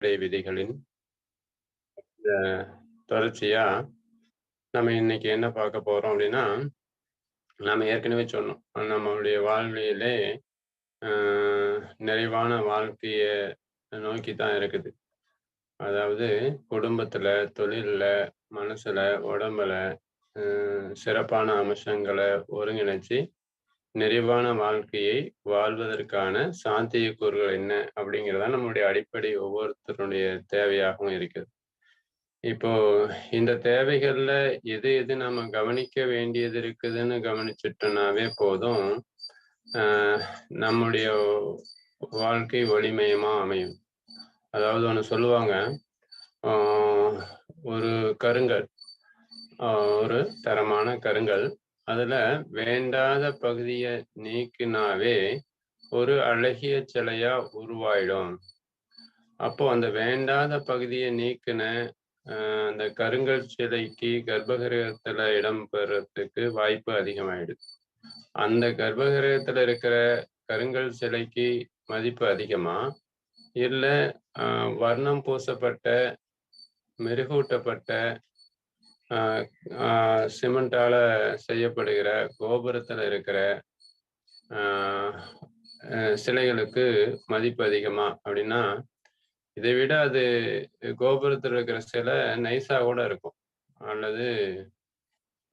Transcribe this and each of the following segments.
அடிப்படை விதிகளின் தொடர்ச்சியா நம்ம இன்னைக்கு என்ன பார்க்க போறோம் அப்படின்னா, நம்ம ஏற்கனவே சொன்னோம். நம்மளுடைய வாழ்வியலே அ நிறைவான வாழ்க்கைய நோக்கி தான் இருக்குது. அதாவது குடும்பத்துல, தொழில்ல, மனசுல, உடம்புல அ சிறப்பான அம்சங்கள ஒருங்கிணைச்சு, நிறைவான வாழ்க்கையை வாழ்வதற்கான சாத்தியக்கூறுகள் என்ன அப்படிங்கிறது தான் நம்மளுடைய அடிப்படை ஒவ்வொருத்தருடைய தேவையாகவும் இருக்குது. இப்போ இந்த தேவைகள்ல எது எது நம்ம கவனிக்க வேண்டியது இருக்குதுன்னு கவனிச்சுட்டோம்னாவே போதும். அ நம்முடைய வாழ்க்கை ஒளிமயமா அமையும். அதாவது ஒண்ணு சொல்லுவாங்க, ஆ ஒரு கருங்கல், அ ஒரு தரமான கருங்கல். அதுல வேண்டாத பகுதிய நீக்கினாவே ஒரு அழகிய சிலையா உருவாயிடும். அப்போ அந்த வேண்டாத பகுதிய நீக்குன அந்த கருங்கல் சிலைக்கு கர்ப்பகிரகத்துல இடம் பெறத்துக்கு வாய்ப்பு அதிகமாயிடுது. அந்த கர்ப்பகிரகத்துல இருக்கிற கருங்கல் சிலைக்கு மதிப்பு அதிகமா? இல்ல அ வர்ணம் பூசப்பட்ட, மெருகூட்டப்பட்ட, அ அ சிமெண்டால செய்யப்படுகிற கோபுரத்துல இருக்கிற அ அ சிலைகளுக்கு மதிப்பு அதிகமா? அப்படின்னா, இதை விட அது கோபுரத்துல இருக்கிற சிலை நைஸா கூட இருக்கும். அல்லது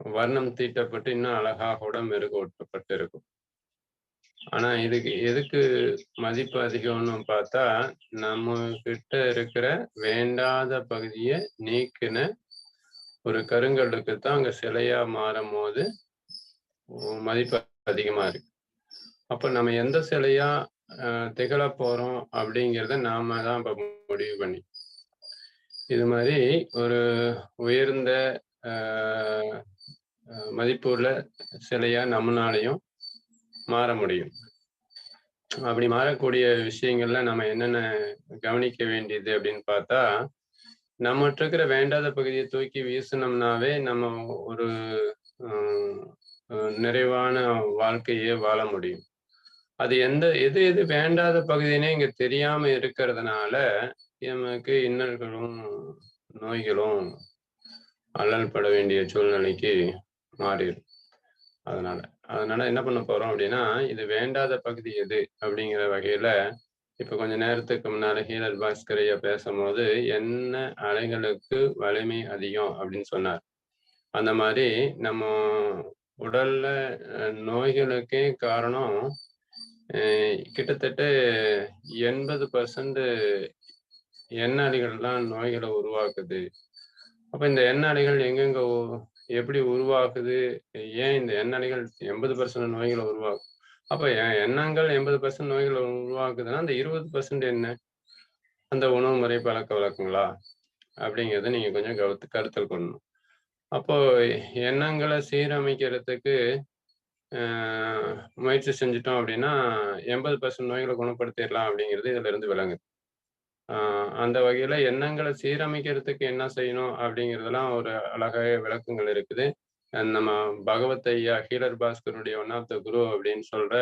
வர்ணம் தீட்டப்பட்டு இன்னும் அழகா கூட மெருகூட்டப்பட்டு இருக்கும். ஆனா இதுக்கு எதுக்கு மதிப்பு அதிகம்னு பார்த்தா, நம்ம கிட்ட இருக்கிற வேண்டாத பகுதிய நீக்குன ஒரு கருங்கல்லுக்கு தான் அங்க சிலையா மாறும்போது மதிப்பு அதிகமா இருக்கு. அப்ப நம்ம எந்த சிலையா திகழப் போறோம் அப்படிங்கிறத நாம தான் இப்ப முடிவு பண்ணி. இது மாரி ஒரு உயர்ந்த அ மதிப்புள்ள சிலையா நம்மனாலயும் மாற முடியும். அப்படி மாறக்கூடிய விஷயங்கள்ல நம்ம என்னென்ன கவனிக்க வேண்டியது அப்படின்னு பார்த்தா, நம்மட்ட இருக்கிற வேண்டாத பகுதிய தூக்கி வீசுனோம்னாவே நம்ம ஒரு ம் நிறைவான வாழ்க்கைய வாழ முடியும். அது எது எது வேண்டாத பகுதின்னே இங்க தெரியாம இருக்கிறதுனால, நமக்கு இன்னல்களும், நோய்களும் அல்லல் பட வேண்டிய சூழ்நிலைக்கு மாறிரும். அதனால. அதனால என்ன பண்ண போறோம் அப்படின்னா, இது வேண்டாத பகுதி எது? அப்படிங்கிற வகையில, இப்ப கொஞ்ச நேரத்துக்கு முன்னால ஹீரல் பாஸ்கர் ஐயா பேசம்போது, "எண்ண அலைகளுக்கு வலிமை அதிகம்" அப்படின்னு சொன்னார். அந்த மாரி நம்ம உடல்ல நோய்களுக்கே காரணம், அ கிட்டத்தட்ட 80% எண்ண அலைகள் தான் நோய்கள உருவாக்குது. அப்ப இந்த எண்ண அலைகள் எங்கெங்க எப்படி உருவாகுது? ஏன் இந்த எண்ண அலைகள் 80% நோய்கள உருவாக்கும்? அப்ப எண்ணங்கள் 80% நோய்கள உருவாக்குதுன்னா, அந்த 20% என்ன? அந்த உணவு முறை, பழக்கவழக்கங்களா? அப்படிங்கிறத நீங்க கொஞ்சம் கருத்தில் கொள்ளணும். அப்போ எண்ணங்கள சீரமைக்கிறதுக்கு அ முயற்சி செஞ்சுட்டோம் அப்படின்னா, 80% நோய்கள குணப்படுத்திறலாம் அப்படிங்கிறது இதிலிருந்து விளங்குது. ஆ அந்த வகையில எண்ணங்கள சீரமைக்கிறதுக்கு என்ன செய்யணும் அப்படிங்கிறதெல்லாம் ஒரு அழகாய விளக்கங்கள் இருக்குது. நம்ம பகவத் ஐயா, ஹீலர் பாஸ்கருடைய ஒன் ஆஃப் த குரு அப்படின்னு சொல்ற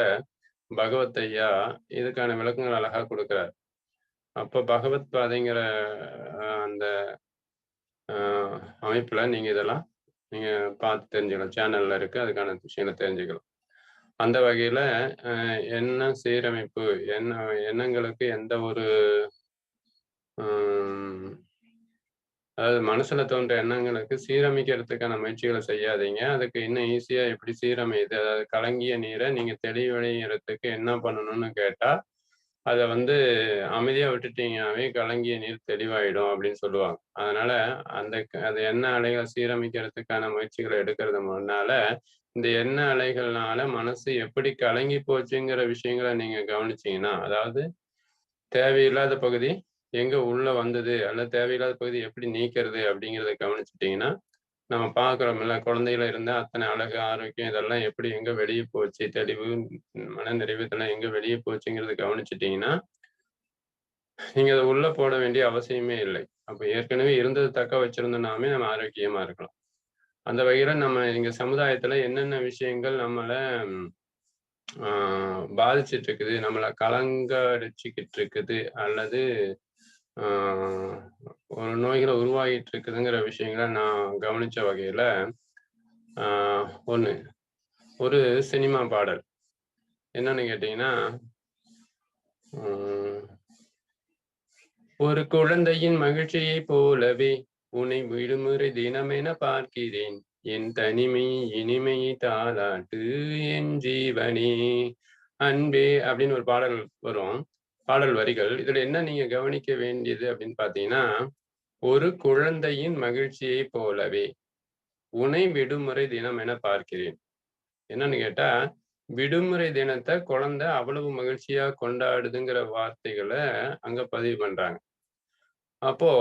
பகவத் ஐயா, இதுக்கான விளக்கங்கள் அழகா குடுக்குறார். அப்ப பகவத் பாதைங்கிற அந்த அ அமைப்புல நீங்க இதெல்லாம் நீங்க பார்த்து தெரிஞ்சுக்கலாம். சேனல்ல இருக்கு. அதுக்கான விஷயங்கள தெரிஞ்சுக்கலாம். அந்த வகையில அ எண்ண சீரமைப்பு, எண்ணங்களுக்கு எந்த ஒரு ம் அதாவது மனசுல தோன்ற எண்ணங்களுக்கு சீரமைக்கிறதுக்கான முயற்சிகள செய்யாதீங்க. அதுக்கு இன்னும் ஈஸியா எப்படி சீரமையுது? அதாவது கலங்கிய நீர நீங்க தெளிவடையறதுக்கு என்ன பண்ணணும்னு கேட்டா, அத வந்து அமைதியா விட்டுட்டீங்கனாவே கலங்கிய நீர் தெளிவாயிடும் அப்படின்னு சொல்லுவாங்க. அதனால அந்த எண்ண அலைகள சீரமைக்கிறதுக்கான முயற்சிகள எடுக்கிறது முன்னால, இந்த எண்ண அலைகள்னால மனசு எப்படி கலங்கி போச்சுங்கிற விஷயங்கள நீங்க கவனிச்சீங்கன்னா, அதாவது தேவையில்லாத பகுதி எங்க உள்ள வந்தது, அல்லது தேவையில்லாத பகுதி எப்படி நீக்கிறது அப்படிங்கிறத கவனிச்சுட்டீங்கன்னா, நம்ம பார்க்குறோம்ல குழந்தைகளா இருந்தா அத்தனை அழகு, ஆரோக்கியம் இதெல்லாம் எப்படி எங்க வெளிய போச்சு, தெளிவு, மனநிறைவு இதெல்லாம் எங்க வெளிய போச்சுங்கிறத கவனிச்சுட்டீங்கன்னா, நீங்க அத உள்ள போட வேண்டிய அவசியமே இல்லை. அப்ப ஏற்கனவே இருந்தத தக்க வச்சிருந்தோம்னாவே நம்ம ஆரோக்கியமா இருக்கலாம். அந்த வகையில நம்ம இங்க சமுதாயத்துல என்னென்ன விஷயங்கள் நம்மள ஆ பாதிச்சுட்டு இருக்குது, நம்மள கலங்க அடிச்சுக்கிட்டு இருக்குது, அல்லது ஆஹ் ஒரு நோய்களை உருவாகிட்டு இருக்குதுங்கிற விஷயங்களை நான் கவனிச்ச வகையில ஒண்ணு ஒரு சினிமா பாடல் என்னன்னு கேட்டீங்கன்னா, உம், ஒரு குழந்தையின் மகிழ்ச்சியைப் போலவே உன்னை விடுமுறை தினமென பார்க்கிறேன். என் தனிமை இனிமையை தாலாட்டு என் ஜீவனே அன்பே அப்படின்னு ஒரு பாடல் வரும். பாடல் வரிகள். இதுல என்ன நீங்க கவனிக்க வேண்டியது அப்படின்னு பாத்தீங்கன்னா, ஒரு குழந்தையின் மகிழ்ச்சியைப் போலவே உனை விடுமுறை தினம் என பார்க்கிறேன். என்னன்னு கேட்டா, விடுமுறை தினத்தை குழந்தை அவ்வளவு மகிழ்ச்சியா கொண்டாடுதுங்கிற வார்த்தைகளை அங்க பதிவு பண்றாங்க. அப்போ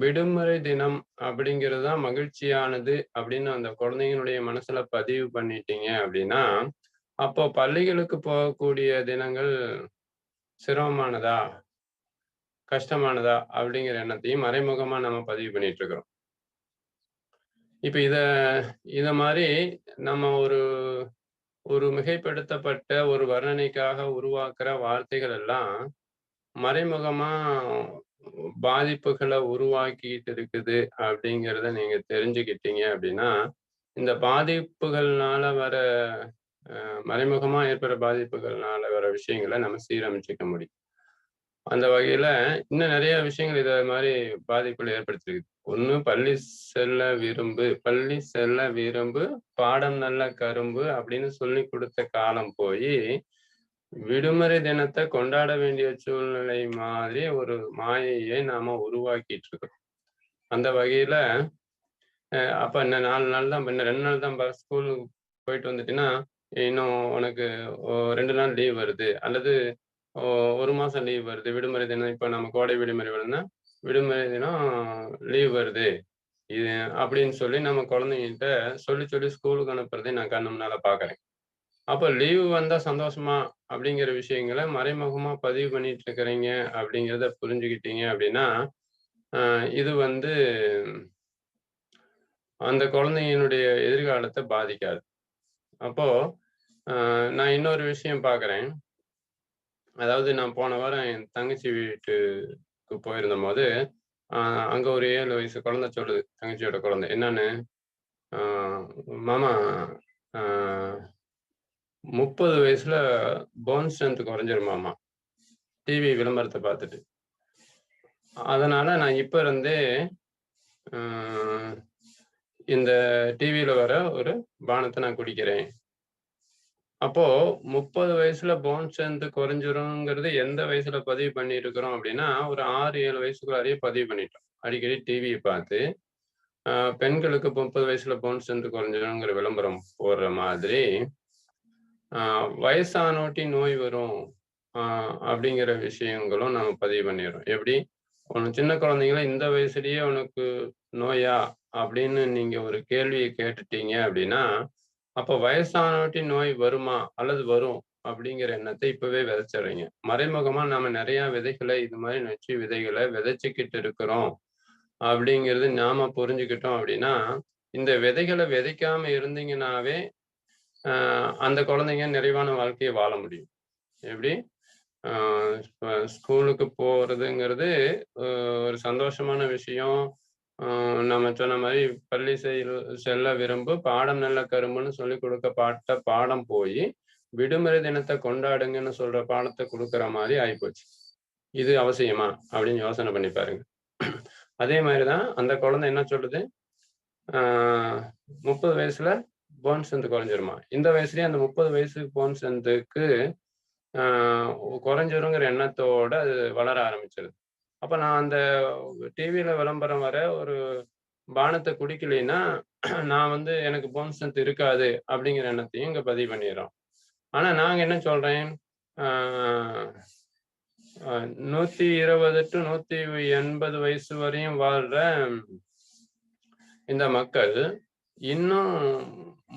விடுமுறை தினம் அப்படிங்கிறது தான் மகிழ்ச்சியானது அப்படின்னு அந்த குழந்தைங்களுடைய மனசுல பதிவு பண்ணிட்டீங்க அப்படின்னா, அப்போ பள்ளிகளுக்கு போகக்கூடிய தினங்கள் சிரமமானதா, கஷ்டமானதா அப்படிங்கிற எண்ணத்தையும் மறைமுகமா நம்ம பதிவு பண்ணிட்டு இருக்கிறோம். இப்ப இத மாதிரி நம்ம ஒரு ஒரு மிகைப்படுத்தப்பட்ட ஒரு வர்ணனைக்காக உருவாக்குற வார்த்தைகள் எல்லாம் மறைமுகமா பாதிப்புகளை உருவாக்கிட்டு இருக்குது அப்படிங்கிறத நீங்க தெரிஞ்சுக்கிட்டீங்க அப்படின்னா, இந்த பாதிப்புகள்னால வர மறைமுகமா ஏற்படுற பாதிப்புகள்னால வர விஷயங்களை நம்ம சீரமைச்சுக்க முடியும். அந்த வகையில இன்னும் நிறைய விஷயங்கள் இத மாதிரி பாதிப்புகள் ஏற்படுத்தியிருக்கு. ஒண்ணு பள்ளி செல்ல விரும்பு, பாடம் நல்ல கரும்பு அப்படின்னு சொல்லிக் கொடுத்த காலம் போயி, விடுமுறை தினத்த கொண்டாட வேண்டிய சூழ்நிலை மாதிரி ஒரு மாயையை நாம உருவாக்கிட்டு இருக்கோம். அந்த வகையில அப்ப இன்னும் 4 நாள் தான், இன்னும் 2 நாள் தான் ஸ்கூலுக்கு போயிட்டு வந்துட்டீன்னா, இன்னும் உனக்கு 2 நாள் லீவ் வருது. அல்லது ஓ 1 மாசம் லீவ் வருது. விடுமுறை தினம் இப்ப நம்ம கோடை விடுமுறை வருதுன்னா, விடுமுறை தினம் லீவ் வருது. இது அப்படின்னு சொல்லி நம்ம குழந்தைங்ககிட்ட சொல்லி சொல்லி ஸ்கூலுக்கு அனுப்புறதை நான் கண்ணு முன்னால பார்க்குறேன். அப்ப லீவு வந்தா சந்தோஷமா அப்படிங்கிற விஷயங்கள மறைமுகமா பதிவு பண்ணிட்டு இருக்கிறீங்க அப்படிங்கிறத புரிஞ்சுக்கிட்டீங்க அப்படின்னா, இது வந்து அந்த குழந்தையினுடைய எதிர்காலத்த பாதிக்காது. அப்போ நான் இன்னொரு விஷயம் பார்க்குறேன். அதாவது நான் போன வாரம் என் தங்கச்சி வீட்டுக்கு போயிருந்தபோது, அங்க ஒரு 7 வயசு குழந்தை சொல்லுது. தங்கச்சியோட குழந்தை. என்னன்னு, "ஆ மாமா ஆ 30 வயசுல போன் ஸ்ட்ரென்த் குறைஞ்சிருமாமா, டிவி விளம்பரத்த பார்த்துட்டு. அதனால நான் இப்ப இருந்தே அ இந்த டிவியில வர ஒரு பானத்த நான் குடிக்கிறேன்." அப்போ 30 வயசுல போன் ஸ்ட்ரென்த் குறைஞ்சிருங்கிறது எந்த வயசுல பதிவு பண்ணியிருக்கிறோம் அப்படின்னா, ஒரு 6, 7 வயசுக்குள்ளாரையே பதிவு பண்ணிட்டோம். அடிக்கடி டிவிய பார்த்து, பெண்களுக்கு 30 வயசுல போன் ஸ்ட்ரென்த் குறைஞ்சிருங்கிற விளம்பரம் போடுற மாதிரி, வயசானோட்டி நோய் வரும் அப்படிங்கிற விஷயங்களும் நம்ம பதிவு பண்ணிடுறோம். எப்படி? உனக்கு சின்ன குழந்தைங்கள இந்த வயசுலயே உனக்கு நோயா? அப்படின்னு நீங்க ஒரு கேள்விய கேட்டுட்டீங்க அப்படின்னா, அப்ப வயசானவட்டி நோய் வருமா? அல்லது வரும் அப்படிங்கிற எண்ணத்தை இப்பவே விதைச்சிடுறீங்க. மறைமுகமா நாம நிறைய விதைகள இது மாதிரி நொச்சி விதைகள விதைச்சுக்கிட்டு இருக்கிறோம் அப்படிங்கிறது நாம புரிஞ்சுக்கிட்டோம் அப்படின்னா, இந்த விதைகள விதைக்காம இருந்தீங்கன்னாவே, அந்த குழந்தைங்க நிறைவான வாழ்க்கைய வாழ முடியும். எப்படி? ஆ ஸ்கூலுக்கு போறதுங்கிறது ஒரு சந்தோஷமான விஷயம். நம்ம சொன்ன மாரி பள்ளி செல்ல விரும்பு, பாடம் நல்ல கரும்புன்னு சொல்லிக் கொடுக்கப்பட்ட பாடம் போயி, விடுமுறை தினத்த கொண்டாடுங்கன்னு சொல்ற பாடத்த குடுக்குற மாரி ஆயிப்போச்சு. இது அவசியமா? அப்படின்னு யோசனை பண்ணி பாருங்க. அதே மாரி தான் அந்த குழந்தை என்ன சொல்லுது? ஆ 30 வயசுல போன் ஸ்ட்ரென்த் குறைஞ்சிருமா? இந்த வயசுலயே அந்த 30 வயசு போன் ஸ்ட்ரென்த்துக்கு ஆ குறைஞ்சிருங்கிற எண்ணத்தோட அது வளர ஆரம்பிச்சிருது. அப்ப நான் அந்த டிவியில விளம்பரம் வர ஒரு பானத்த குடிக்கலைன்னா, நான் எனக்கு போன் ஸ்ட்ரென்த் இருக்காது அப்படிங்கிற எண்ணத்தையும் இங்க பதிவு பண்ணிர்றோம். ஆனா நாங்க என்ன சொல்றேன், ஆ அ 120 டூ 180 வயசு வரையும் வாழ்ற இந்த மக்கள், இன்னும்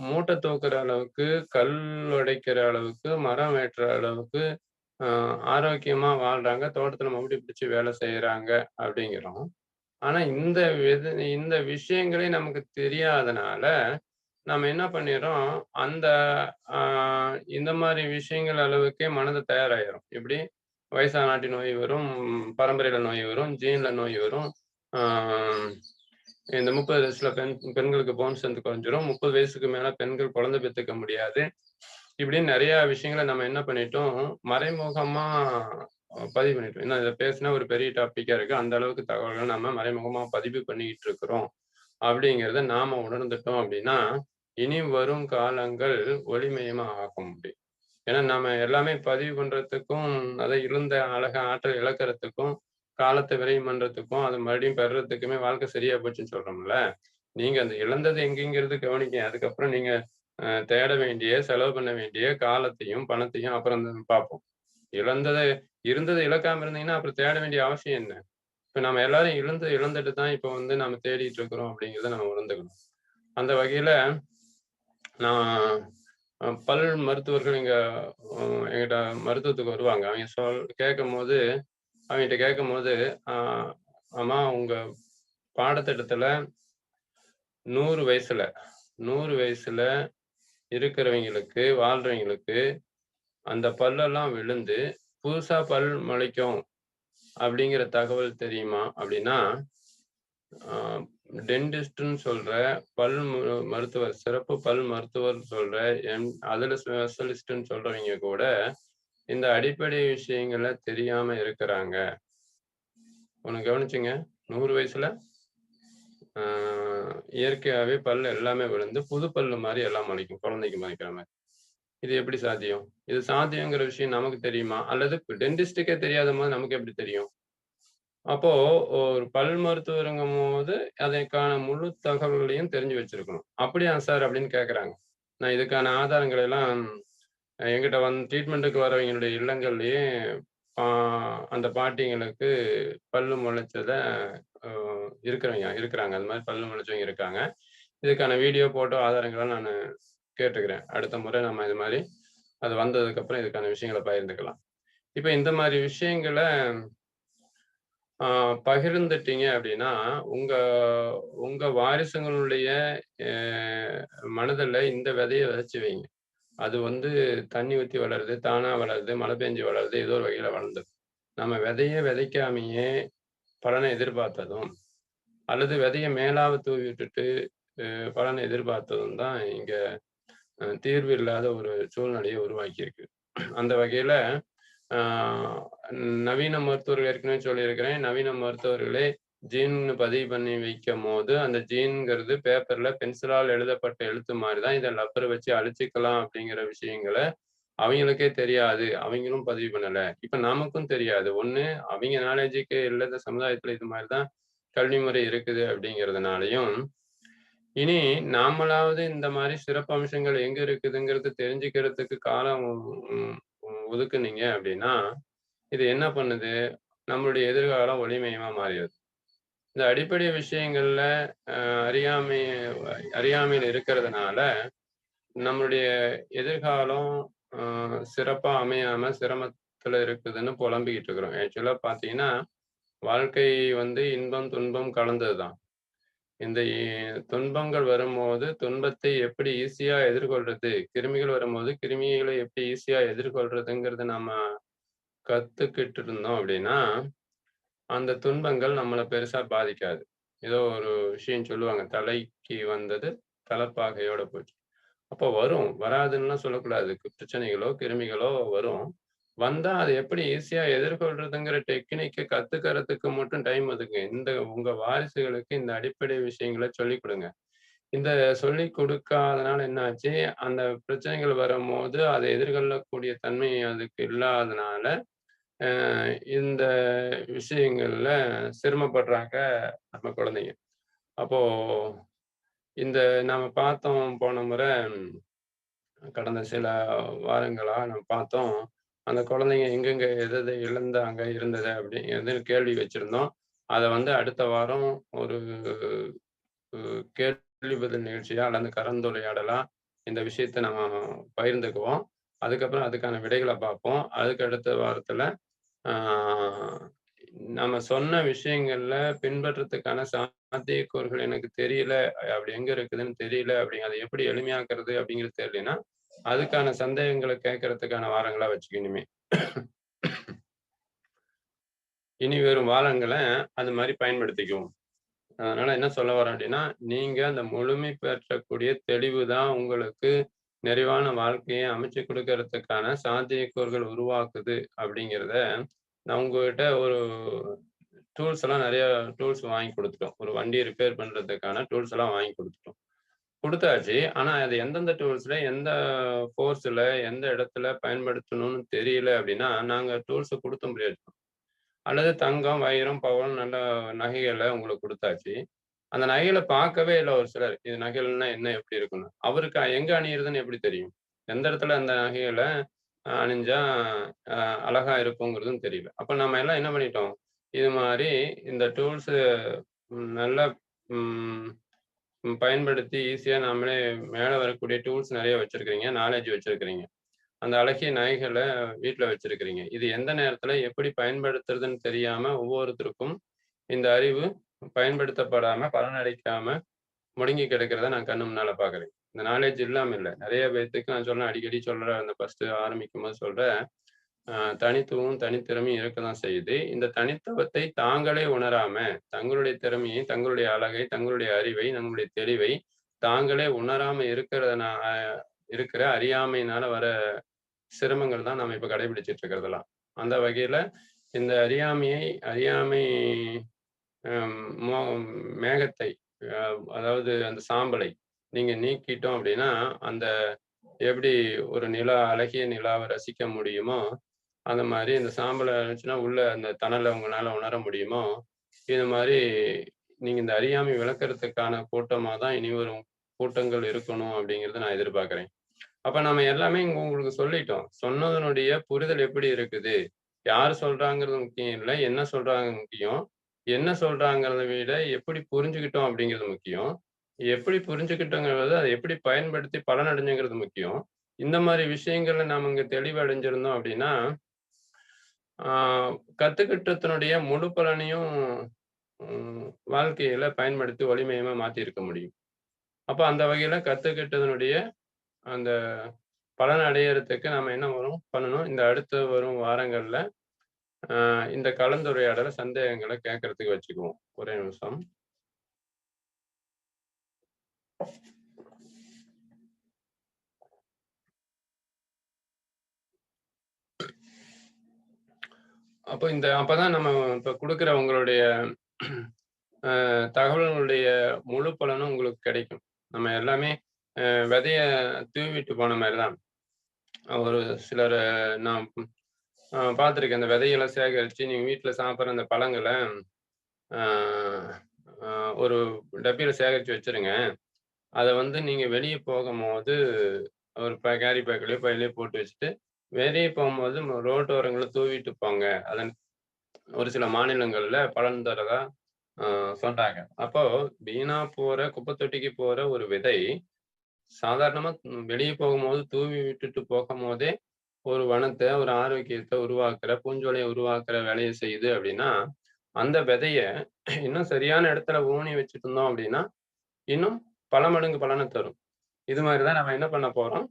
மூட்டை தூக்குற அளவுக்கு, கல் உடைக்கிற அளவுக்கு, மரம் வெட்டுற அளவுக்கு அ ஆரோக்கியமா வாழ்றாங்க. தோட்டத்துல மம்பட்டி பிடிச்சு வேலை செய்றாங்க அப்படிங்கிறோம். ஆனா இந்த விஷயங்களே நமக்கு தெரியாதனால, நம்ம என்ன பண்ணிர்றோம், அந்த அ இந்த மாரி விஷயங்கள் அளவுக்கே மனது தயாராயிரும். எப்படி? வயசானாட்டி நோய் வரும், பரம்பரையில நோய் வரும், ஜீன்ல நோய் வரும். ஆ இந்த 30 வயசுல பெண்களுக்கு போன் ஸ்ட்ரென்த் குறைஞ்சிரும். 30 வயசுக்கு மேல பெண்கள் குழந்தை பெத்துக்க முடியாது. இப்படின்னு நெறைய விஷயங்கள நம்ம என்ன பண்ணிட்டோம், மறைமுகமா பதிவு பண்ணிட்டோம். இன்னும் இத பேசினா ஒரு பெரிய டாபிக்கா இருக்கு. அந்த அளவுக்கு தகவல்கள நம்ம மறைமுகமா பதிவு பண்ணிக்கிட்டு இருக்கிறோம். அப்படிங்கிறத நாம உணர்ந்துட்டோம் அப்படின்னா, இனி வரும் காலங்கள் ஒளிமயமா ஆக்க முடியும். ஏன்னா நாம எல்லாமே பதிவு பண்றதுக்கும், அதை இழந்த ஆற்றல் இழக்கிறதுக்கும், காலத்த விரயம் பண்றதுக்கும், அத மறுபடியும் பெறுறதுக்குமே வாழ்க்கை சரியா போச்சுன்னு சொல்றோம்ல. நீங்க அந்த இழந்தது எங்கேங்கிறது கவனிங்க. அதுக்கப்புறம் நீங்க தேட வேண்டிய, செலவு பண்ண வேண்டிய காலத்தையும், பணத்தையும் அப்புறம் பார்ப்போம். இழந்தத இருந்தத இழக்காம இருந்தீங்கன்னா, அப்புறம் தேட வேண்டிய அவசியம் என்ன? இப்ப நம்ம எல்லாரும் இழந்துட்டு தான் இப்ப வந்து நம்ம தேடிட்டு இருக்கிறோம் அப்படிங்கிறத நம்ம உணர்ந்துக்கணும். அந்த வகையில நான் பல் மருத்துவர்கள் என்கிட்ட மருத்துவத்துக்கு வருவாங்க. அவங்ககிட்ட கேட்கும்போது, "அ அம்மா உங்க பாடத்திட்டத்துல 100 வயசுல 100 வயசுல வாழ்றவங்களுக்கு அந்த பல்லெல்லாம் விழுந்து, புதுசா பல் முளைக்கும் அப்படிங்கிற தகவல் தெரியுமா?" அப்படின்னா, அ டென்டிஸ்ட்ன்னு சொல்ற மருத்துவர், சிறப்பு பல் மருத்துவர் சொல்ற அதுல ஸ்பெஷலிஸ்ட்ன்னு சொல்றவங்க கூட, இந்த அடிப்படை விஷயங்கள தெரியாம இருக்கிறாங்க. ஒண்ணு கவனிச்சுங்க. 100 வயசுல அ இயற்கையாவே பல் எல்லாமே விழுந்து, புது பல்லு மாரி எல்லாம் முளைக்கும். குழந்தைக்கு முளைக்கிற மாரி. இது எப்படி சாத்தியம்? இது சாத்தியங்கிற விஷயம் நமக்கு தெரியுமா? அல்லது டென்டிஸ்ட்டுக்கே தெரியாதம்போது நமக்கு எப்படி தெரியும்? அப்போ ஒரு பல் மருத்துவருங்கும்போது, அதற்கான முழு தகவல்களையும் தெரிஞ்சு வச்சிருக்கணும். "அப்படியா சார்?" அப்படின்னு கேட்கறாங்க. நான் இதுக்கான ஆதாரங்களை எல்லாம் என்கிட்ட ட்ரீட்மெண்ட்டுக்கு வரவங்களுடைய இல்லங்கள்லயே ஆ அந்த பாட்டிங்களுக்கு பல்லு முளைச்சத அ இருக்கிறாங்க. அந்த மாரி பல்லு முளைச்சவங்க இருக்காங்க. இதுக்கான வீடியோ, ஃபோட்டோ ஆதாரங்கள நானு கேட்டுக்கிறேன். அடுத்த முறை நம்ம இது மாரி அது வந்ததுக்கப்புறம் இதுக்கான விஷயங்கள பகிர்ந்துக்கலாம். இப்ப இந்த மாரி விஷயங்கள ஆ பகிர்ந்துட்டீங்க அப்படின்னா, உங்க உங்க வாரிசுங்களுடைய அ மனதில இந்த விதைய விதைச்சு வைங்க. அது வந்து தண்ணி ஊத்தி வளருது, தானா வளருது, மழை பெஞ்சு வளருது, ஏதோ ஒரு வகையில வளர்ந்தது. நம்ம விதைய விதைக்காமயே பலனை எதிர்பார்த்ததும், அல்லது விதைய மேலாவ தூவி விட்டுட்டு பலனை எதிர்பார்த்ததும் தான் இங்க தீர்வு இல்லாத ஒரு சூழ்நிலையை உருவாக்கியிருக்கு. அந்த வகையில ஆ நவீன மருத்துவர்கள் ஏற்கனவே சொல்லியிருக்கிறேன். நவீன மருத்துவர்களே ஜீன்னு பதிவு பண்ணி வைக்கும்போது, அந்த ஜீன்ங்கிறது பேப்பர்ல பென்சிலால் எழுதப்பட்ட எழுத்து மாரி தான். இத லப்பர் வச்சு அழிச்சுக்கலாம் அப்படிங்கிற விஷயங்கள அவைங்களுக்கே தெரியாது. அவைங்களும் பதிவு பண்ணல. இப்ப நமக்கும் தெரியாது. ஒண்ணு அவைங்க நாலேட்ஜுக்கு இல்ல சமுதாயத்துல இது மாரி தான் கல்வி முறை இருக்குது அப்படிங்கிறதுனாலயும், இனி நாமளாவது இந்த மாரி சிறப்பு அம்சங்கள் எங்க இருக்குதுங்கிறது தெரிஞ்சுக்கிறதுக்கு காலம் ம் ஒதுக்குனீங்க அப்படின்னா, இது என்ன பண்ணுது? நம்மளுடைய எதிர்காலம் ஒளிமயமா மாறிருது. இந்த அடிப்படை விஷயங்கள்ல அ அறியாமை அறியாமையில இருக்கிறதுனால, நம்மளுடைய எதிர்காலம் அ சிறப்பா அமையாம சிரமத்துல இருக்குதுன்னு புலம்பிக்கிட்டு இருக்கிறோம். ஆக்சுவலா பார்த்தீங்கன்னா, வாழ்க்கை வந்து இன்பம், துன்பம் கலந்தது தான். இந்த துன்பங்கள் வரும்போது, துன்பத்தை எப்படி ஈஸியா எதிர்கொள்றது? கிருமிகள் வரும்போது, கிருமிகளை எப்படி ஈஸியா எதிர்கொள்றதுங்கிறத நம்ம கத்துக்கிட்டு இருந்தோம் அப்படின்னா, அந்த துன்பங்கள் நம்மள பெருசா பாதிக்காது. ஏதோ ஒரு விஷயம் சொல்லுவாங்க. "தலைக்கு வந்தது தலப்பாகையோட போச்சு." அப்போ வரும். வராதுன்னுலாம் சொல்லக்கூடாது. பிரச்சனைகளோ, கிருமிகளோ வரும். வந்தா அத எப்படி ஈஸியா எதிர்கொள்றதுங்கிற டெக்னிக்க கத்துக்கிறதுக்கு மட்டும் டைம் ஒதுக்குங்க. உங்க வாரிசுகளுக்கு இந்த அடிப்படை விஷயங்கள சொல்லிக் குடுங்க. இந்த சொல்லிக் குடுக்காதனால என்ன ஆச்சு, அந்த பிரச்சனைகள் வரும்போது அத எதிர்கொள்ளக்கூடிய தன்மை அதுக்கு இல்லாதனால, அ இந்த விஷயங்கள்ல சிரமப்படுறாங்க நம்ம குழந்தைங்க. அப்போ இந்த நாம பார்த்தோம் போன முறை கடந்த சில வாரங்களா நம்ம பார்த்தோம். அந்த குழந்தைங்க எங்கெங்க எத எத இழந்தாங்க, இருந்தது அப்படிங்கிறது கேள்வி வச்சிருந்தோம். அத வந்து அடுத்த வாரம் ஒரு கேள்வி பதில் நிகழ்ச்சியா அல்லது கலந்துரையாடலா இந்த விஷயத்த நம்ம பகிர்ந்துக்குவோம். அதுக்கப்புறம் அதுக்கான விடைகள பார்ப்போம். அதுக்கு அடுத்த வாரத்துல ஆ நம்ம சொன்ன விஷயங்கள்ல பின்பற்றதுக்கான சாத்தியக்கூறுகள் எனக்கு தெரியல. அப்படி எங்க இருக்குதுன்னு தெரியல. அத எப்படி எளிமையாக்குறது அப்படிங்கிறது தெரியலைன்னா, அதுக்கான சந்தேகங்கள கேட்கறதுக்கான வாரங்களா வச்சுக்க இனிமே. இனி வரும் காலங்கள அது மாரி பயன்படுத்திக்குவோம். அதனால என்ன சொல்ல வரேன் அப்படின்னா, நீங்க அந்த முழுமை பெற்றக்கூடிய தெளிவு தான் உங்களுக்கு நிறைவான வாழ்க்கைய அமைச்சு குடுக்கறதுக்கான சாத்தியக்கூறுகள் உருவாக்குது அப்படிங்கிறத, நான் உங்ககிட்ட ஒரு டூல்ஸ் எல்லாம் நெறைய டூல்ஸ் வாங்கி குடுத்துட்டோம். ஒரு வண்டிய ரிப்பேர் பண்றதுக்கான டூல்ஸ் எல்லாம் வாங்கி குடுத்துட்டோம். குடுத்தாச்சு. ஆனா அது எந்தெந்த டூல்ஸ்ல, எந்த ஃபோர்ஸ்ல, எந்த இடத்துல பயன்படுத்தணும்னு தெரியல அப்படின்னா, நாங்க டூல்ஸ குடுத்தும் பிரயோஜனம். அல்லது தங்கம், வைரம், பவளம் நல்ல நகைகள உங்களுக்கு குடுத்தாச்சு. அந்த நகைகள பார்க்கவே இல்ல ஒரு சிலர். இது நகைகள்னா என்ன? எப்படி இருக்கும்னு. அவருக்கு எங்க அணியிறதுன்னு எப்படி தெரியும்? எந்த இடத்துல அந்த நகைகள அணிஞ்சா அ அழகா இருக்குங்கிறதும் தெரியல. அப்ப நம்ம எல்லாம் என்ன பண்ணிட்டோம்? இது மாரி இந்த டூல்ஸு நல்லா ம் பயன்படுத்தி ஈஸியா நாமளே மேல வரக்கூடிய டூல்ஸ் நெறைய வச்சிருக்கிறீங்க. நாலேட்ஜ் வச்சிருக்கிறீங்க. அந்த அழகிய நகைகள வீட்ல வச்சிருக்கிறீங்க. இது எந்த நேரத்துல எப்படி பயன்படுத்துறதுன்னு தெரியாம ஒவ்வொருத்தருக்கும் இந்த அறிவு பயன்படுத்தப்படாம, பலனளிக்காம முடங்கி கிடக்கிறத நான் கண்ணு முன்னால பார்க்குறேன். இந்த நாலேட்ஜ் இல்லாம இல்ல. நெறைய பேத்துக்கு நான் சொல்றேன், அடிக்கடி சொல்றேன். அந்த ஃபர்ஸ்ட்டு ஆரம்பிக்கும்போது சொல்றேன். தனித்துவமும், தனித்திறமையும் இருக்க தான் செய்யுது. இந்த தனித்துவத்தை தாங்களே உணராம, தங்களுடைய திறமையை, தங்களுடைய அழகை, தங்களுடைய அறிவை, தங்களுடைய தெளிவை தாங்களே உணராம இருக்கிற அறியாமையினால வர சிரமங்கள் தான் நாம இப்ப கடைபிடிச்சுட்டு இருக்கிறதெல்லாம். அந்த வகையில இந்த அறியாமை அம் மோ மேகத்தை அ அதாவது அந்த சாம்பலை நீங்க நீக்கிட்டோம் அப்படின்னா, அந்த எப்படி ஒரு அழகிய நிலாவ ரசிக்க முடியுமோ, அந்த மாரி இந்த சாம்பல இருந்துச்சுன்னா, உள்ள அந்த தணல உங்கனால உணர முடியுமோ, இது மாரி நீங்க இந்த அறியாமை விளக்கறதுக்கான கூட்டமா தான் இனி வரும் கூட்டங்கள் இருக்கணும் அப்படிங்கிறத நான் எதிர்பார்க்கிறேன். அப்ப நம்ம எல்லாமே இங்க உங்களுக்கு சொல்லிட்டோம். சொன்னதனுடைய புரிதல் எப்படி இருக்குது? யார் சொல்றாங்கிறது முக்கியம் இல்ல. என்ன சொல்றாங்க முக்கியம். என்ன சொல்றாங்கிறத விட எப்படி புரிஞ்சுக்கிட்டோம் அப்படிங்கிறது முக்கியம். எப்படி புரிஞ்சுக்கிட்டோங்கிறத அத எப்படி பயன்படுத்தி பலனடைஞ்சோங்கிறது முக்கியம். இந்த மாரி விஷயங்கள்ல நாம இங்க தெளிவடைஞ்சிருந்தோம் அப்படின்னா, ஆ கத்துக்கிட்டத்தினுடைய முழு பலனையும் வாழ்க்கையில பயன்படுத்தி ஒளிமயமா மாத்தியிருக்க முடியும். அப்ப அந்த வகையில கத்துக்கிட்டதனுடைய அந்த பலன் அடையறதுக்கு நாம என்ன பண்ணணும், இந்த அடுத்து வரும் வாரங்கள்ல, இந்த கலந்துரையாடல சந்தேகங்கள கேட்கறதுக்கு வச்சுக்குவோம். ஒரே நிமிஷம். அப்பதான் நம்ம இப்ப குடுக்குற உங்களுடைய தகவல்களுடைய முழு பலனும் உங்களுக்கு கிடைக்கும். நம்ம எல்லாமே விதைய தூவிட்டு போன மாரி தான். ஒரு சிலர நான் பார்த்துருக்கேன். அந்த விதைகள சேகரிச்சு நீங்க வீட்ல சாப்பிடுற அந்த பழங்கள, ஆ அ ஒரு டப்பியில சேகரிச்சு வச்சுருங்க. அத வந்து நீங்க வெளிய போகும்போது, ஒரு கேரி பேக்லயோ, பையிலயோ போட்டு வச்சுட்டு, வெளிய போம்போது ரோட்டோரங்கள்ல தூவிட்டு போங்க. அதன் ஒரு சில மாநிலங்கள்ல பலன் தர்றதா அ சொல்றாங்க. அப்போ வீணா போற குப்பை தொட்டிக்கு போற ஒரு விதை, சாதாரணமா வெளிய போகும்போது தூவி விட்டுட்டு போகும்போதே, ஒரு வனத்த, ஒரு ஆரோக்கியத்த உருவாக்குற, பூஞ்சோலைய உருவாக்குற வேலைய செய்யுது அப்டின்னா, அந்த விதைய இன்னும் சரியான இடத்துல ஊனி வச்சுட்டுருந்தோம் அப்டின்னா, இன்னும் பல மடங்கு பலன தரும். இது மாரி தான் நம்ம என்ன பண்ண போறோம்,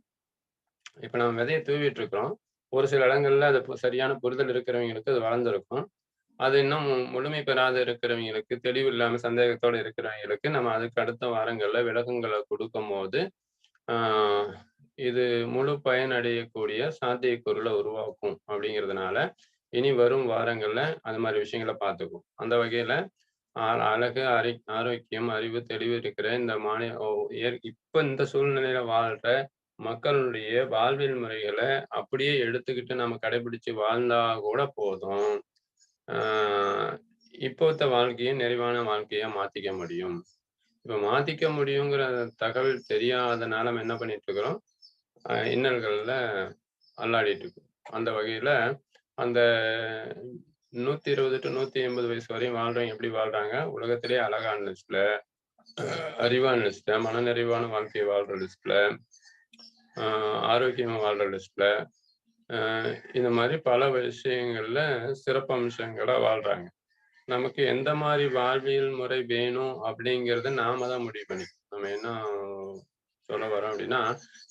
இப்ப நம்ம விதைய தூவிட்டு இருக்கிறோம். ஒரு சில இடங்கள்ல அது சரியான புரிதல் இருக்கிறவங்களுக்கு அது வளர்ந்திருக்கும். அது இன்னும் முழுமை பெறாத இருக்கிறவங்களுக்கு, தெளிவு இல்லாம சந்தேகத்தோட இருக்கிறவங்களுக்கு, நம்ம அதுக்கு அடுத்த வாரங்கள்ல விளக்கங்கள குடுக்கும்போது, ஆ இது முழு பயனடையக்கூடிய சாத்தியக்கூறுகள உருவாக்கும் அப்படிங்கிறதுனால, இனி வரும் வாரங்கள்ல அது மாரி விஷயங்கள பார்த்துக்குவோம். அந்த வகையில அழகு, ஆரோக்கியம், அறிவு, தெளிவு இருக்கிற இந்த மாநில ஒ ஏற் இப்ப இந்த சூழ்நிலையில வாழ்ற மக்களுடைய வாழ்வியல் முறைகள அப்படியே எடுத்துக்கிட்டு நம்ம கடைபிடிச்சு வாழ்ந்தா கூட போதும். ஆ இப்போத்த வாழ்க்கைய நிறைவான வாழ்க்கையா மாத்திக்க முடியும். இப்ப மாத்திக்க முடியுங்கிற தகவல் தெரியாதனால நம்ம என்ன பண்ணிட்டு இருக்கிறோம், இன்னல்கள்ல அல்லாடிட்டு இருக்கோம். அந்த வகையில அந்த 120 டூ 180 வயசு வரையும் வாழ்றவங்க எப்படி வாழ்றாங்க? உலகத்திலேயே அழகான லிஸ்ட்ல, அறிவான லிஸ்ட்ல, மனநிறைவான வாழ்க்கை வாழ்ற லிஸ்ட்ல, அ ஆரோக்கியமா வாழ்ற லிஸ்ட்ல, அ இந்த மாரி பல விஷயங்கள்ல சிறப்பம்சங்களா வாழ்றாங்க. நமக்கு எந்த மாரி வாழ்வியல் முறை வேணும் அப்படிங்கிறத நாம தான் முடிவு பண்ணிக்கணும். நம்ம என்ன சொல்ல வரோம் அப்படின்னா,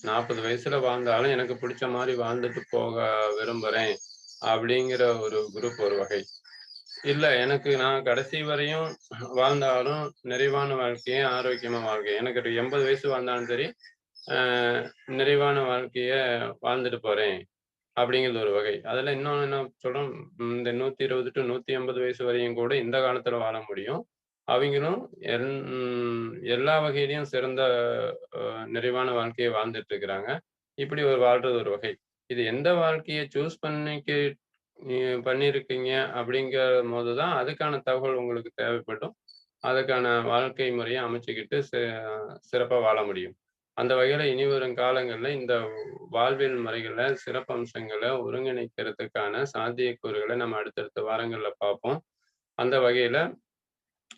40 வயசுல வாழ்ந்தாலும் எனக்கு பிடிச்ச மாரி வாழ்ந்துட்டு போக விரும்புறேன் அப்படிங்கிற ஒரு குரூப் ஒரு வகை. இல்ல எனக்கு நான் கடைசி வரையும் வாழ்ந்தாலும் நிறைவான வாழ்க்கைய, ஆரோக்கியமா வாழ்க்கை. எனக்கு ஒரு 80 வயசு வாழ்ந்தாலும் சரி, அ நிறைவான வாழ்க்கைய வாழ்ந்துட்டு போறேன். அப்படிங்கிறது ஒரு வகை. அதுல இன்னொன்னு என்ன சொல்றோம், இந்த 120 டூ 180 வயசு வரையும் கூட இந்த காலத்துல வாழ முடியும். அவைங்களும் எல்லா வகையிலயும் சிறந்த அ நிறைவான வாழ்க்கைய வாழ்ந்துட்டு இருக்கிறாங்க. இப்படி ஒரு வாழ்றது ஒரு வகை. இது எந்த வாழ்க்கைய சூஸ் நீ பண்ணியிருக்கீங்க அப்படிங்கம்போது தான், அதுக்கான தகவல் உங்களுக்கு தேவைப்படும். அதுக்கான வாழ்க்கை முறைய அமைச்சுக்கிட்டு சிறப்பா வாழ முடியும். அந்த வகையில இனிவரும் காலங்கள்ல இந்த வாழ்வியல் முறைகள, சிறப்பம்சங்கள ஒருங்கிணைக்கிறதுக்கான சாத்தியக்கூறுகள நம்ம அடுத்தடுத்த வாரங்கள்ல பார்ப்போம். அந்த வகையில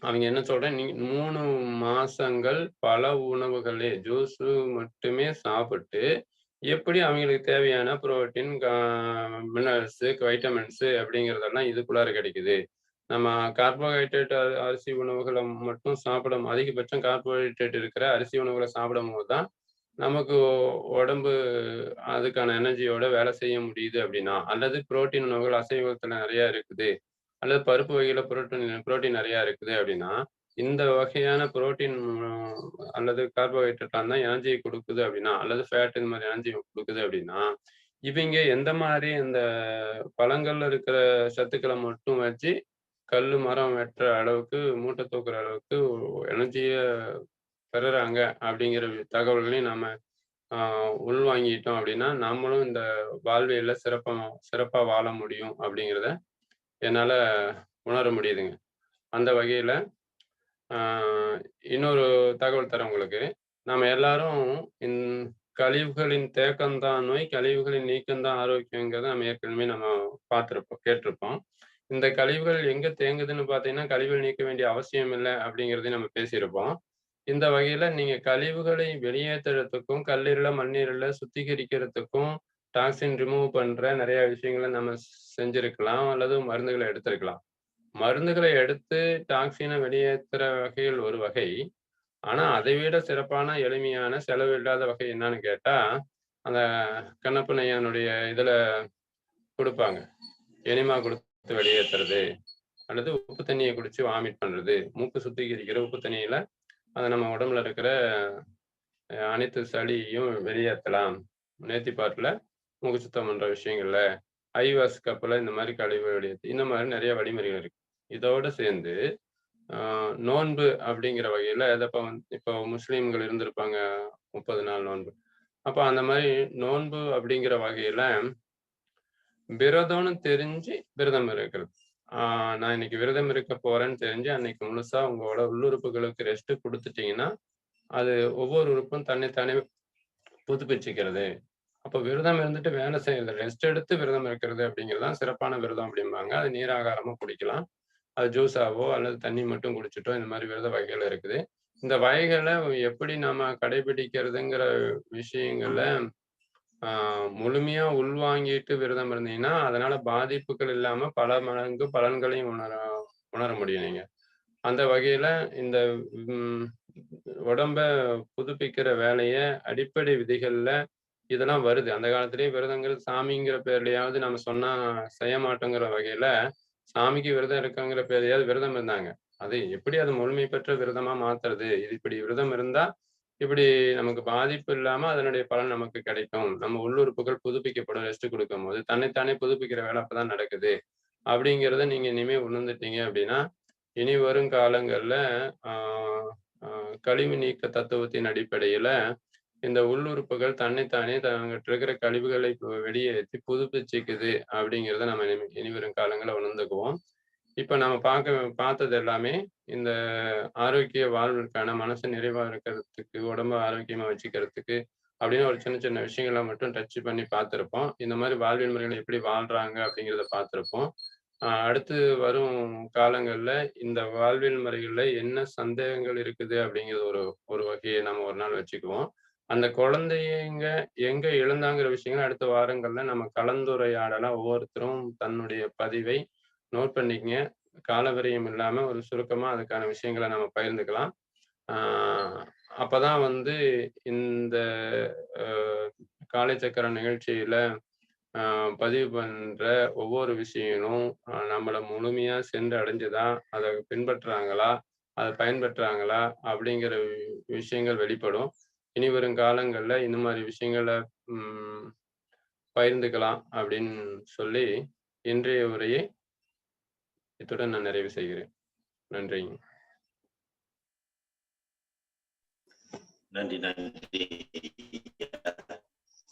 அவைங்க என்ன சொல்றேன், 3 மாசங்கள் பல உணவுகளே ஜூஸு மட்டுமே சாப்பிட்டு, எப்படி அவைங்களுக்கு தேவையான புரோட்டீன், மினரல்ஸு, வைட்டமின்ஸு அப்படிங்கிறதெல்லாம் இதுக்குள்ளார கிடைக்குது. நம்ம கார்போஹைட்ரேட் அரிசி உணவுகள மட்டும் அதிகபட்சம் கார்போஹைட்ரேட் இருக்கிற அரிசி உணவுகள சாப்பிடும்போது தான், நமக்கு உடம்பு அதுக்கான எனர்ஜியோட வேலை செய்ய முடியுது அப்படின்னா, அல்லது புரோட்டீன் உணவுகள் அசைவத்துல நெறைய இருக்குது. அல்லது பருப்பு வகையில புரோட்டீன் நெறையா இருக்குது அப்படின்னா, இந்த வகையான புரோட்டீன் அல்லது கார்போஹைட்ரேட்லாம் தான் எனர்ஜி குடுக்குது அப்படின்னா, அல்லது ஃபேட் இந்த மாரி எனர்ஜி குடுக்குது அப்படின்னா, இவைங்க எந்த மாரி இந்த பழங்கள்ல இருக்கிற சத்துக்கள மட்டும் வச்சு கல்லு, மரம் வெட்டுற அளவுக்கு, மூட்டை தூக்குற அளவுக்கு எனர்ஜிய பெறுறாங்க அப்படிங்கிற தகவல்களையும் நாம ஆ உள்வாங்கிட்டோம் அப்படின்னா, நம்மளும் இந்த வாழ்வியல்ல சிறப்பா வாழ முடியும் அப்படிங்கிறத என்னால உணர முடியுதுங்க. அந்த வகையில ஆ இன்னொரு தகவல் தரேன் உங்களுக்கு. நாம எல்லாரும் இந் கழிவுகளின் தேக்கம் தான் நோய், கழிவுகளின் நீக்கம் தான் ஆரோக்கியங்கிறத நம்ம ஏற்கனவே பார்த்திருப்போம், கேட்டிருப்போம். இந்த கழிவுகள் எங்க தேங்குதுன்னு பார்த்தீங்கன்னா, கழிவுகள் நீக்க வேண்டிய அவசியம் இல்ல அப்படிங்கிறதையும் நம்ம பேசியிருப்போம். இந்த வகையில நீங்க கழிவுகளை வெளியேத்துறதுக்கும், கல்லீரல, மண்ணீரல சுத்திகரிக்கிறதுக்கும், டாக்ஸின் ரிமூவ் பண்ற நெறைய விஷயங்கள நம்ம செஞ்சிருக்கலாம், அல்லது மருந்துகள எடுத்திருக்கலாம். மருந்துகளை எடுத்து டாக்ஸின வெளியேத்துற வகையில் ஒரு வகை. ஆனா, அதைவிட சிறப்பான, எளிமையான, செலவில்லாத வகை என்னான்னு கேட்டா, அந்த கண்ணப்பன் ஐயானுடைய இதுல குடுப்பாங்க. எனிமா குடுத்து வெளியேத்துறது, அல்லது உப்பு தண்ணீய குடிச்சு வாமிட் பண்றது, மூக்கு சுத்திகரிக்கிற உப்பு தண்ணீல அது நம்ம உடம்புல இருக்கிற அனைத்து சளியையும் வெளியேத்தலாம். நேர்த்திப்பாட்டுல மூக்கு சுத்தம் பண்ற விஷயங்கள்ல, ஐவாஸ் கப்புல இந்த மாரி கழிவு வெளியேத்தி இந்த மாரி நெறைய வழிமுறைகள் இருக்கு. இதோட சேர்ந்து ஆ நோன்பு அப்படிங்கிற வகையில இப்போ முஸ்லீம்கள் இருந்திருப்பாங்க 30 நாள் நோன்பு. அப்ப அந்த மாரி நோன்பு அப்படிங்கிற வகையில விரதம்னு தெரிஞ்சு விரதம் இருக்கிறது. ஆ நான் இன்னைக்கு விரதம் இருக்க போறேன்னு தெரிஞ்சு அன்னைக்கு முழுசா உங்களோட உள்ளுறுப்புகளுக்கு ரெஸ்ட் குடுத்துட்டீங்கன்னா, அது ஒவ்வொரு உறுப்பும் தன்னைத்தானே புதுப்பிச்சுக்கிறது. அப்ப விரதம் இருந்துட்டு வேலை செய்யறது, ரெஸ்ட் எடுத்து விரதம் இருக்கிறது அப்படிங்கிறது தான் சிறப்பான விரதம் அப்படிம்பாங்க. அது நீராகாரமா குடிக்கலாம். அது ஜூஸாவோ அல்லது தண்ணி மட்டும் குடிச்சுட்டோ இந்த மாரி விரத வகைகள் இருக்குது. இந்த வகைகள எப்படி நாம கடைபிடிக்கிறதுங்கிற விஷயங்கள ஆ முழுமையா உள்வாங்கிட்டு விரதம் இருந்தீங்கன்னா, அதனால பாதிப்புகள் இல்லாம பல மடங்கு பலன்களையும் உணர முடியும் நீங்க. அந்த வகையில இந்த ம் உடம்ப புதுப்பிக்கிற வேலைய அடிப்படை விதிகள்ல இதெல்லாம் வருது. அந்த காலத்திலேயே விரதங்கள் சாமிங்கிற பேர்லயாவது நம்ம சொன்னா செய்ய மாட்டோங்கிற வகையில, சாமிக்கு விரதம் இருக்காங்கிற பேர்லயாவது விரதம் இருந்தாங்க. அது எப்படி அது முழுமை பெற்ற விரதமா மாத்துறது? இது இப்படி விரதம் இருந்தா, இப்படி நமக்கு பாதிப்பு இல்லாம அதனுடைய பலன் நமக்கு கிடைக்கும். நம்ம உள்ளுறுப்புகள் புதுப்பிக்கப்படும் ரெஸ்ட் குடுக்கும்போது. தன்னைத்தானே புதுப்பிக்கிற வேலை அப்பதான் நடக்குது. அப்படிங்கிறத நீங்க இனிமே உணர்ந்துட்டீங்க அப்படின்னா, இனி வரும் காலங்கள்ல ஆ ஆ கழிவு நீக்க தத்துவத்தின் அடிப்படையில இந்த உள்ளுறுப்புகள் தன்னைத்தானே தங்கிட்ட இருக்கிற கழிவுகளை வெளியேத்தி புதுப்பிச்சுக்குது அப்படிங்கிறத நம்ம இனிவரும் காலங்கள்ல உணர்ந்துக்குவோம். இப்ப நம்ம பார்த்தது எல்லாமே இந்த ஆரோக்கிய வாழ்விற்கான மனசு நிறைவா இருக்கிறதுக்கு, உடம்ப ஆரோக்கியமா வச்சுக்கிறதுக்கு அப்படின்னு ஒரு சின்ன சின்ன விஷயங்கள மட்டும் டச் பண்ணி பார்த்திருப்போம். இந்த மாரி வாழ்வியல் முறைகள் எப்படி வாழ்றாங்க அப்படிங்கிறத பார்த்திருப்போம். அடுத்து வரும் காலங்கள்ல இந்த வாழ்வியல் முறைகள்ல என்ன சந்தேகங்கள் இருக்குது அப்படிங்கிறது ஒரு ஒரு வகையை நம்ம ஒரு நாள் வச்சுக்குவோம். அந்த குழந்தைங்க எங்க இழந்தாங்கிற விஷயங்கள அடுத்த வாரங்கள்ல நம்ம கலந்துரையாடலா ஒவ்வொருத்தரும் தன்னுடைய பதிவை நோட் பண்ணிக்கங்க. காலவிரயம் இல்லாம ஒரு சுருக்கமா அதுக்கான விஷயங்கள நம்ம பகிர்ந்துக்கலாம். ஆ அப்பதான் வந்து இந்த அ காலை சக்கரம் நிகழ்ச்சியில பதிவு பண்ற ஒவ்வொரு விஷயங்களும் நம்மளை முழுமையா சென்று அடைஞ்சுதா, அதை பின்பற்றுறாங்களா, அதை பயன்பெற்றாங்களா அப்படிங்கிற விஷயங்கள் வெளிப்படும். இனி வரும் காலங்கள்ல இந்த மாதிரி விஷயங்களை பகிர்ந்துக்கலாம் அப்படின்னு சொல்லி இன்றைய உரையை இத்துடன் நான் நிறைவு செய்கிறேன். நன்றிங்க. நன்றி.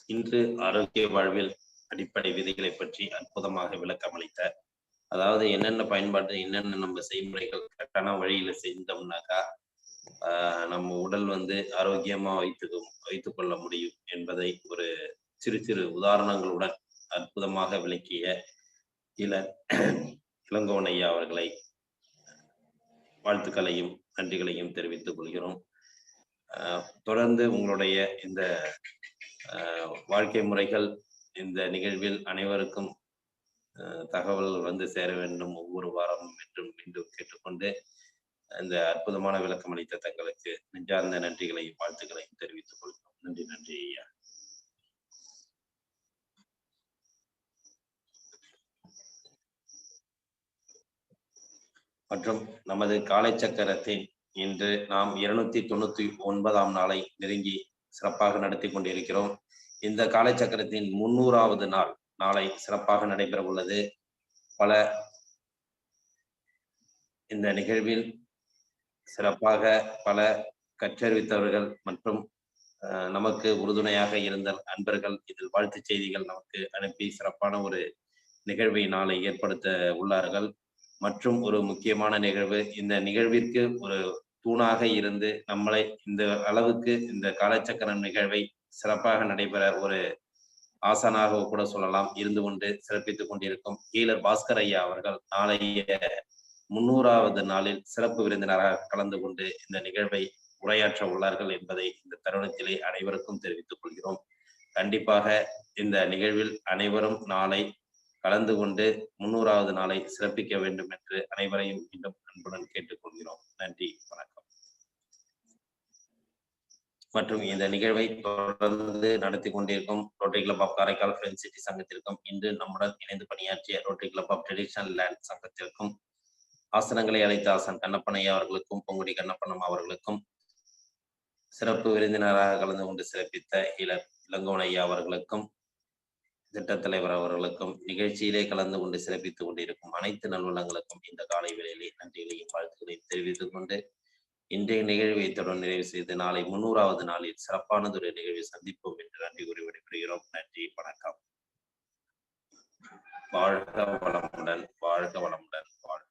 இன்று ஆரோக்கிய வாழ்வில் அடிப்படை விதிகளை பற்றி அற்புதமாக விளக்கம் அளித்த, அதாவது என்னென்ன பயன்பாடு, என்னென்ன நம்ம செய்முறைகள் கரெக்டான வழியில செஞ்சோம்னாக்கா நம்ம உடல் ஆரோக்கியமா வைத்துக் கொள்ள முடியும் என்பதை ஒரு சிறு சிறு உதாரணங்களுடன் அற்புதமாக விளக்கிய இளங்கோவன் ஐயா அவர்களை வாழ்த்துக்களையும் நன்றிகளையும் தெரிவித்துக் கொள்கிறோம். தொடர்ந்து உங்களுடைய இந்த வாழ்க்கை முறைகள் இந்த நிகழ்வில் அனைவருக்கும் தகவல் சேர வேண்டும் ஒவ்வொரு வாரமும் என்றும் மீண்டும் கேட்டுக்கொண்டு இந்த அற்புதமான விளக்கம் அளித்த தங்களுக்கு நெஞ்சார்ந்த நன்றிகளையும் வாழ்த்துக்களையும் தெரிவித்துக் கொள்கிறோம். நன்றி ஐயா. மற்றும் நமது காலை சக்கரத்தின் இன்று நாம் 299ஆம் நாளை நெருங்கி சிறப்பாக நடத்தி கொண்டிருக்கிறோம். இந்த காலை சக்கரத்தின் 300வது நாளை சிறப்பாக நடைபெற உள்ளது. இந்த நிகழ்வில் சிறப்பாக பல கற்றறிவித்தவர்கள் மற்றும் நமக்கு உறுதுணையாக இருந்த அன்பர்கள் இதில் வாழ்த்து செய்திகள் நமக்கு அனுப்பி சிறப்பான ஒரு நிகழ்வை நாளை ஏற்படுத்த உள்ளார்கள். மற்றும் ஒரு முக்கியமான நிகழ்வு, இந்த நிகழ்விற்கு ஒரு தூணாக இருந்து நம்மளை இந்த அளவுக்கு இந்த காலச்சக்கரம் நிகழ்வை சிறப்பாக நடைபெற ஒரு ஆசானாக கூட சொல்லலாம் இருந்து கொண்டு சிறப்பித்துக் கொண்டிருக்கும் ஹீலர் பாஸ்கர் ஐயா அவர்கள் நாளைய 300வது நாளில் சிறப்பு விருந்தினராக கலந்து கொண்டு இந்த நிகழ்வை உரையாற்ற உள்ளார்கள் என்பதை இந்த தருணத்திலே அனைவருக்கும் தெரிவித்துக் கொள்கிறோம். கண்டிப்பாக இந்த நிகழ்வில் அனைவரும் நாளை கலந்து கொண்டு 300வது நாளை சிறப்பிக்க வேண்டும் என்று அனைவரையும் மீண்டும் அன்புடன் கேட்டுக்கொள்கிறோம். நன்றி, வணக்கம். மற்றும் இந்த நிகழ்வை தொடர்ந்து நடத்தி கொண்டிருக்கும் Rotary Club of Karaikal friends city சங்கத்திற்கும் இன்று நம்முடன் இணைந்து பணியாற்றிய Rotary Club of traditional land சங்கத்திற்கும் ஆசனங்களை அழைத்த ஆசன் கண்ணப்பனையா அவர்களுக்கும் பொங்குடி கண்ணப்பனம் அவர்களுக்கும் சிறப்பு விருந்தினராக கலந்து கொண்டு சிறப்பித்த இளங்கோவன் ஐயா அவர்களுக்கும் திட்டத் தலைவர் அவர்களுக்கும் நிகழ்ச்சியிலே கலந்து கொண்டு சிறப்பித்துக் கொண்டிருக்கும் அனைத்து நல்வளங்களுக்கும் இந்த காலை வேளையிலே நன்றிகளையும் வாழ்த்துக்களையும் தெரிவித்துக் கொண்டு இன்றைய நிகழ்வை தொடர்ந்து நிறைவு செய்து நாளை 300வது நாளில் சிறப்பானதொரு நிகழ்வை சந்திப்போம் என்று நன்றி கூறி விடைபெறுகிறோம். நன்றி, வணக்கம். வாழ்க வளமுடன், வாழ்க வளமுடன், வாழ்க